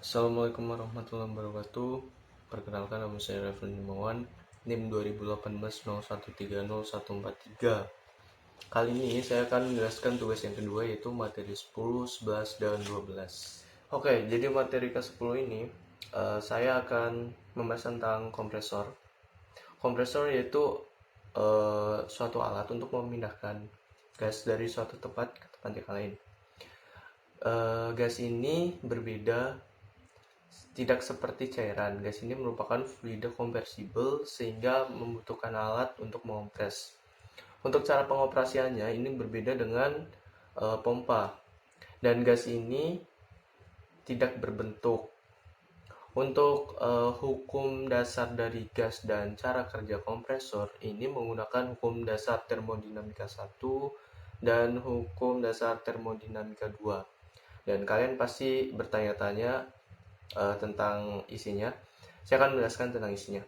Assalamualaikum warahmatullahi wabarakatuh. Perkenalkan, nama saya Reflin Himawan, NIM 2018-0130-143. Kali ini saya akan menjelaskan tugas yang kedua, yaitu materi 10, 11, dan 12. Oke, jadi materi ke-10 ini saya akan membahas tentang kompresor. Kompresor yaitu suatu alat untuk memindahkan gas dari suatu tempat ke tempat yang lain. Gas ini berbeda, tidak seperti cairan. Gas ini merupakan fluida konversibel sehingga membutuhkan alat untuk mengompres. Untuk cara pengoperasiannya ini berbeda dengan pompa. Dan gas ini tidak berbentuk. Untuk hukum dasar dari gas dan cara kerja kompresor ini menggunakan hukum dasar termodinamika 1 dan hukum dasar termodinamika 2. Dan kalian pasti bertanya-tanya tentang isinya. Saya akan menjelaskan tentang isinya.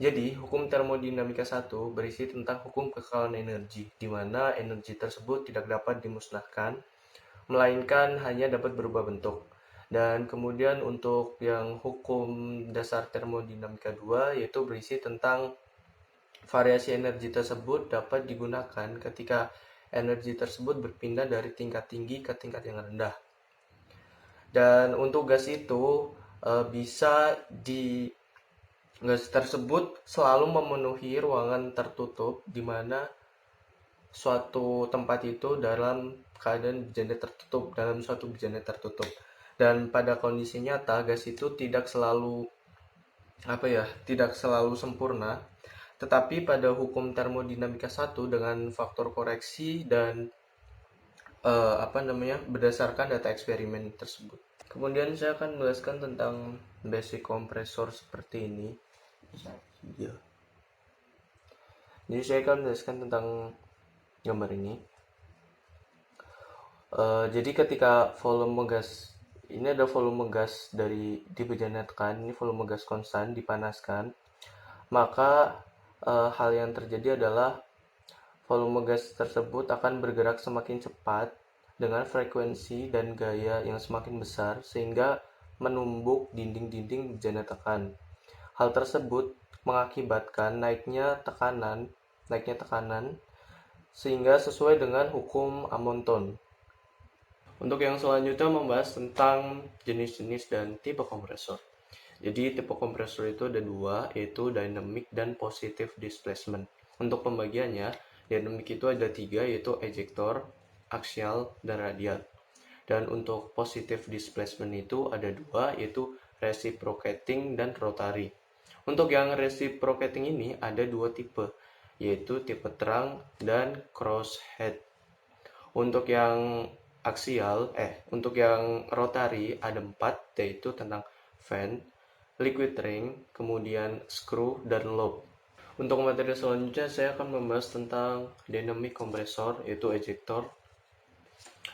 Jadi, hukum termodinamika 1 berisi tentang hukum kekekalan energi, di mana energi tersebut tidak dapat dimusnahkan, melainkan hanya dapat berubah bentuk. Dan kemudian untuk yang hukum dasar termodinamika 2, yaitu berisi tentang variasi energi tersebut dapat digunakan ketika energi tersebut berpindah dari tingkat tinggi ke tingkat yang rendah. Dan untuk gas itu bisa gas tersebut selalu memenuhi ruangan tertutup di mana suatu tempat itu dalam keadaan bejana tertutup, dalam suatu bejana tertutup. Dan pada kondisi nyata gas itu tidak selalu sempurna. Tetapi pada hukum termodinamika 1 dengan faktor koreksi dan berdasarkan data eksperimen tersebut. Kemudian saya akan menjelaskan tentang basic kompresor seperti ini. Ya. Jadi saya akan menjelaskan tentang gambar ini. Jadi ketika volume gas ini ada volume gas dari di bejana tekan, ini volume gas konstan dipanaskan, maka hal yang terjadi adalah volume gas tersebut akan bergerak semakin cepat dengan frekuensi dan gaya yang semakin besar sehingga menumbuk dinding-dinding bejana tekan. Hal tersebut mengakibatkan naiknya tekanan sehingga sesuai dengan hukum Amonton. Untuk yang selanjutnya membahas tentang jenis-jenis dan tipe kompresor. Jadi tipe kompresor itu ada dua, yaitu dynamic dan positive displacement. Untuk pembagiannya, dynamic itu ada tiga, yaitu ejector, axial, dan radial. Dan untuk positive displacement itu ada dua, yaitu reciprocating dan rotary. Untuk yang reciprocating ini ada dua tipe, yaitu tipe terang dan crosshead. Untuk yang untuk yang rotary ada 4, yaitu tentang fan, liquid ring, kemudian screw, dan lobe. Untuk materi selanjutnya saya akan membahas tentang dynamic kompresor, yaitu ejector.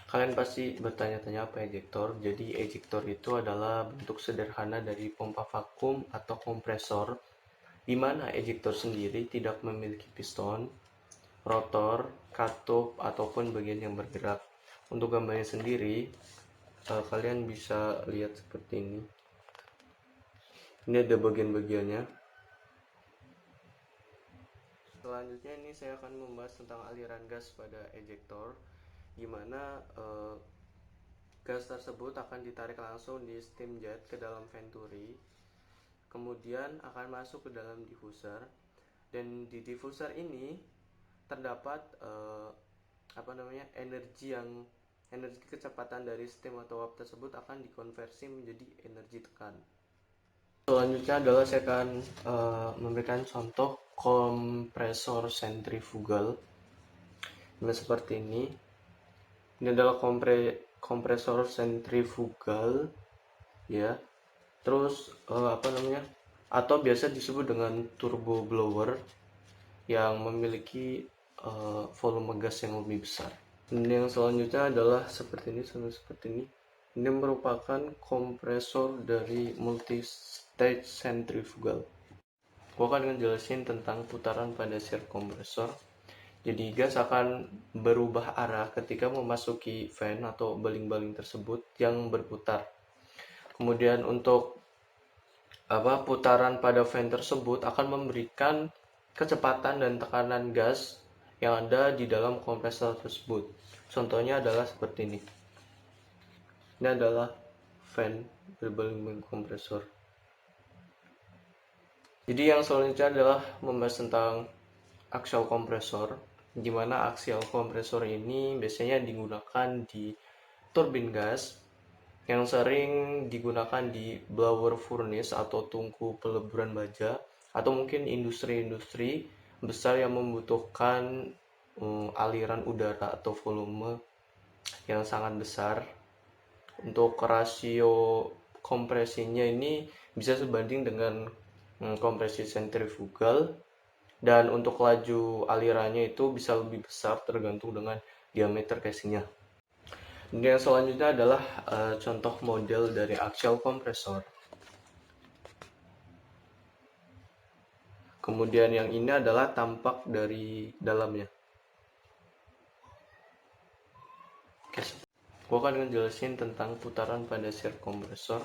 Kalian pasti bertanya-tanya apa ejector. Jadi ejector itu adalah bentuk sederhana dari pompa vakum atau kompresor, di mana ejector sendiri tidak memiliki piston, rotor, katup, ataupun bagian yang bergerak. Untuk gambarnya sendiri, kalian bisa lihat seperti ini. Ini ada bagian-bagiannya. Selanjutnya ini saya akan membahas tentang aliran gas pada ejector, di mana gas tersebut akan ditarik langsung di steam jet ke dalam venturi, kemudian akan masuk ke dalam diffuser, dan di diffuser ini terdapat energi kecepatan dari steam atau uap tersebut akan dikonversi menjadi energi tekan. Selanjutnya adalah saya akan memberikan contoh kompresor sentrifugal. Nah, seperti ini. Ini adalah kompresor sentrifugal, ya. Terus atau biasa disebut dengan turbo blower yang memiliki volume gas yang lebih besar. Dan yang selanjutnya adalah seperti ini. Ini merupakan kompresor dari multi-stage centrifugal. Aku akan ngejelasin tentang putaran pada sir kompresor. Jadi gas akan berubah arah ketika memasuki fan atau baling-baling tersebut yang berputar. Kemudian untuk putaran pada fan tersebut akan memberikan kecepatan dan tekanan gas yang ada di dalam kompresor tersebut. Contohnya adalah seperti ini. Ini adalah fan berbaling kompresor. Jadi yang selanjutnya adalah membahas tentang axial kompresor, di mana axial kompresor ini biasanya digunakan di turbin gas yang sering digunakan di blower furnace atau tungku peleburan baja, atau mungkin industri-industri besar yang membutuhkan aliran udara atau volume yang sangat besar. Untuk rasio kompresinya ini bisa sebanding dengan kompresi sentrifugal, dan untuk laju alirannya itu bisa lebih besar tergantung dengan diameter casingnya. Dan yang selanjutnya adalah contoh model dari axial kompresor. Kemudian yang ini adalah tampak dari dalamnya. Oke, gue akan ngejelasin tentang putaran pada shaft kompresor.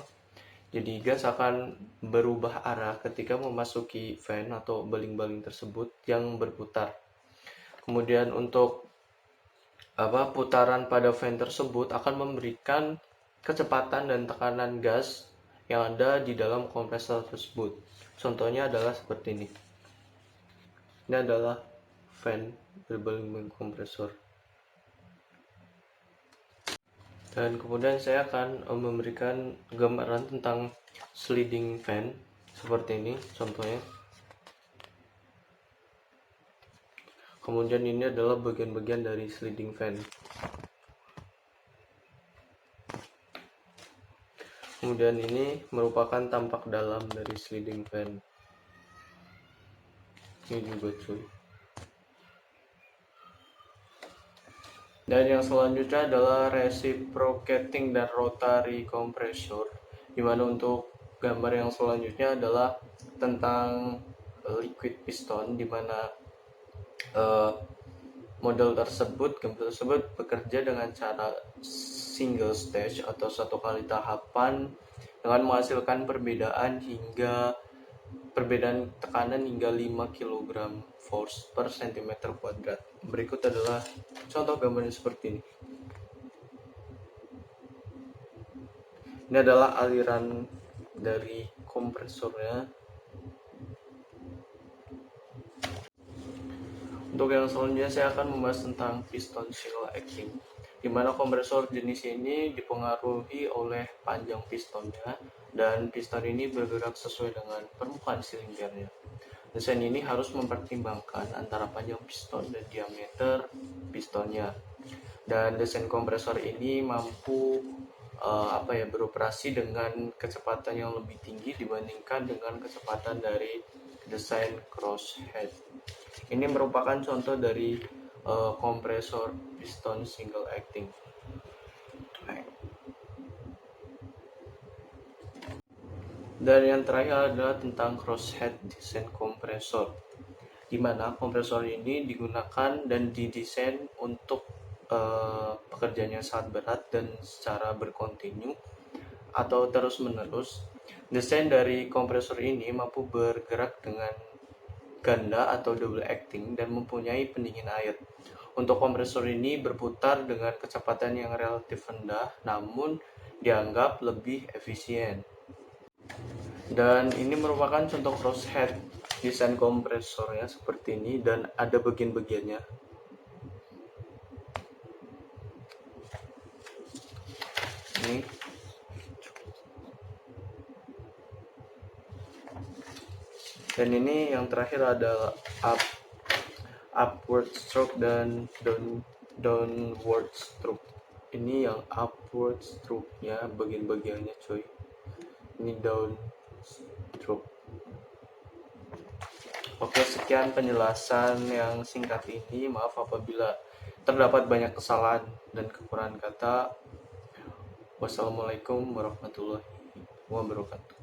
Jadi gas akan berubah arah ketika memasuki fan atau baling-baling tersebut yang berputar. Kemudian untuk putaran pada fan tersebut akan memberikan kecepatan dan tekanan gas yang ada di dalam kompresor tersebut. Contohnya adalah seperti ini. Ini adalah fan berbaling kompresor. Dan kemudian saya akan memberikan gambaran tentang sliding fan seperti ini contohnya. Kemudian ini adalah bagian-bagian dari sliding fan. Kemudian ini merupakan tampak dalam dari sliding fan. Ini juga cuy. Dan yang selanjutnya adalah reciprocating dan rotary compressor, dimana untuk gambar yang selanjutnya adalah tentang liquid piston, dimana gambar tersebut bekerja dengan cara single stage atau satu kali tahapan dengan menghasilkan perbedaan tekanan hingga 5 kg force per cm kuadrat. Berikut adalah contoh gambarnya seperti ini. Ini adalah aliran dari kompresornya. Untuk yang selanjutnya saya akan membahas tentang piston single acting, di mana kompresor jenis ini dipengaruhi oleh panjang pistonnya, dan piston ini bergerak sesuai dengan permukaan silindernya. Desain ini harus mempertimbangkan antara panjang piston dan diameter pistonnya. Dan desain kompresor ini mampu beroperasi dengan kecepatan yang lebih tinggi dibandingkan dengan kecepatan dari desain crosshead. Ini merupakan contoh dari kompresor piston single acting. Dan yang terakhir adalah tentang crosshead desain kompresor, di mana kompresor ini digunakan dan didesain untuk pekerjaan yang sangat berat dan secara berkontinu atau terus-menerus. Desain dari kompresor ini mampu bergerak dengan ganda atau double acting dan mempunyai pendingin air. Untuk kompresor ini berputar dengan kecepatan yang relatif rendah, namun dianggap lebih efisien. Dan ini merupakan contoh crosshead desain kompresornya seperti ini, dan ada bagian-bagiannya. Ini dan ini yang terakhir adalah upward stroke dan downward stroke. Ini yang upward stroke-nya, bagian-bagiannya coy. Ini down stroke. Oke, sekian penjelasan yang singkat ini. Maaf apabila terdapat banyak kesalahan dan kekurangan kata. Wassalamualaikum warahmatullahi wabarakatuh.